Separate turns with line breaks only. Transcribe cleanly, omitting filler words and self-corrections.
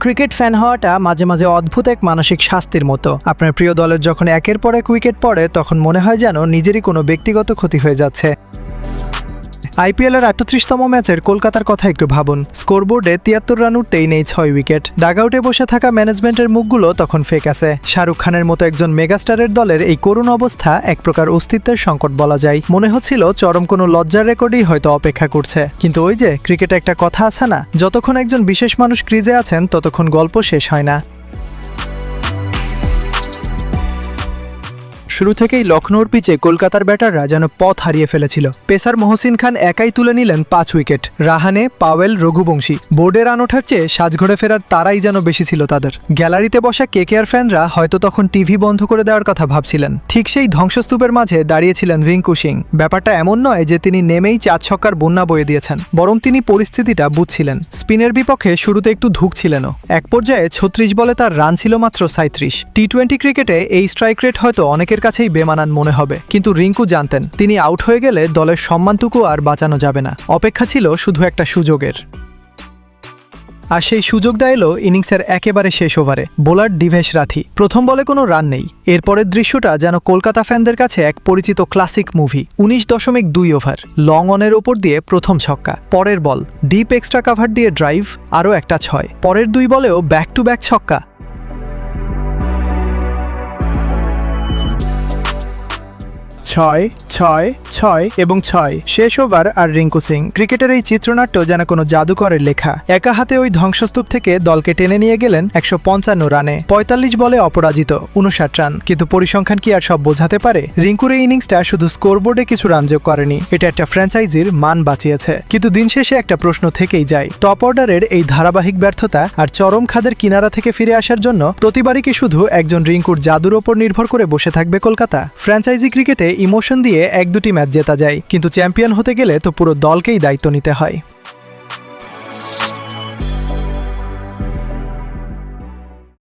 Cricket fan হওয়াটা মাঝে মাঝে অদ্ভুত এক মানসিক শাস্তির মতো। আপনার প্রিয় দলের যখন একের পর এক উইকেট পড়ে তখন মনে হয় যেন নিজেরই কোনো ব্যক্তিগত ক্ষতি হয়ে যাচ্ছে। আইপিএলের ৩৮তম ম্যাচের কলকাতার কথা একটু ভাবুন। স্কোরবোর্ডে ৭৩ রান উঠতেই নেই ৬ উইকেট। ডাগআউটে বসে থাকা ম্যানেজমেন্টের মুখগুলো তখন ফেক আছে। শাহরুখ খানের মতো একজন মেগাস্টারের দলের এই করুণ অবস্থা এক প্রকার অস্তিত্বের সংকট বলা যায়। মনে হচ্ছিল চরম কোনো লজ্জার রেকর্ডই হয়তো অপেক্ষা করছে। কিন্তু ওই যে ক্রিকেটে একটা কথা আছে না, যতক্ষণ একজন বিশেষ মানুষ ক্রিজে আছেন ততক্ষণ গল্প শেষ হয় না। শুরু থেকেই লখনৌর পিচে কলকাতার ব্যাটাররা যেন পথ হারিয়ে ফেলেছিল। পেসার মহসিন খান একাই তুলে নিলেন ৫ উইকেট। রাহানে, পাওয়েল, রঘুবংশী বোর্ডে রান ওঠার চেয়ে সাজঘরে ফেরার তারাই যেন বেশি ছিল তাদের। গ্যালারিতে বসা কেকেআর ফ্যানরা হয়তো তখন টিভি বন্ধ করে দেওয়ার কথা ভাবছিলেন। ঠিক সেই ধ্বংসস্তূপের মাঝে দাঁড়িয়েছিলেন রিঙ্কু সিং। ব্যাপারটা এমন নয় যে তিনি নেমেই ৪ ছক্কার বন্যা বয়ে দিয়েছেন, বরং তিনি পরিস্থিতিটা বুঝছিলেন। স্পিনের বিপক্ষে শুরুতে একটু ধুঁকছিলেনও। এক পর্যায়ে ৩৬ বলে তার রান ছিল মাত্র ৩৭। টি-২০ ক্রিকেটে এই স্ট্রাইক রেট হয়তো অনেকের কাছেই বেমানান মনে হবে, কিন্তু রিঙ্কু জানতেন তিনি আউট হয়ে গেলে দলের সম্মানটুকু আর বাঁচানো যাবে না। অপেক্ষা ছিল শুধু একটা সুযোগের। আর সেই সুযোগটা এলো ইনিংসের একেবারে শেষ ওভারে। বোলার দিভেশ রাথী। প্রথম বলে কোনো রান নেই। এরপরের দৃশ্যটা যেন কলকাতা ফ্যানদের কাছে এক পরিচিত ক্লাসিক মুভি। ১৯.২ ওভার, লং অনের ওপর দিয়ে প্রথম ছক্কা। পরের বল ডিপ এক্সট্রা কাভার দিয়ে ড্রাইভ, আরও একটা ৬। পরের ২ বলেও ব্যাক টু ব্যাক ছক্কা। ৬, ৬, ৬ এবং ৬। শেষ ওভার আর রিঙ্কু সিং। ক্রিকেটের এই চিত্রনাট্য যেন কোনো জাদুকরের লেখা। একা হাতে ওই ধ্বংসস্তূপ থেকে দলকে টেনে নিয়ে গেলেন ১৫৫ রানে। ৪৫ বলে অপরাজিত, ৫৯ রান। কিন্তু পরিসংখ্যান কি আর সব বোঝাতে পারে? রিঙ্কুর এই ইনিংসটা শুধু স্কোরবোর্ডে কিছু রান যোগ করেনি, এটা একটা ফ্র্যাঞ্চাইজির মান বাঁচিয়েছে। কিন্তু দিন শেষে একটা প্রশ্ন থেকেই যায়, টপ অর্ডারের এই ধারাবাহিক ব্যর্থতা আর চরম খাদের কিনারা থেকে ফিরে আসার জন্য প্রতিবারই কি শুধু একজন রিঙ্কুর জাদুর ওপর নির্ভর করে বসে থাকবে কলকাতা? ফ্র্যাঞ্চাইজি ক্রিকেটে ইমোশন দিয়ে ১-২টি ম্যাচ জেতা যায়, কিন্তু চ্যাম্পিয়ন হতে গেলে তো পুরো দলকেই দায়িত্ব নিতে হয়।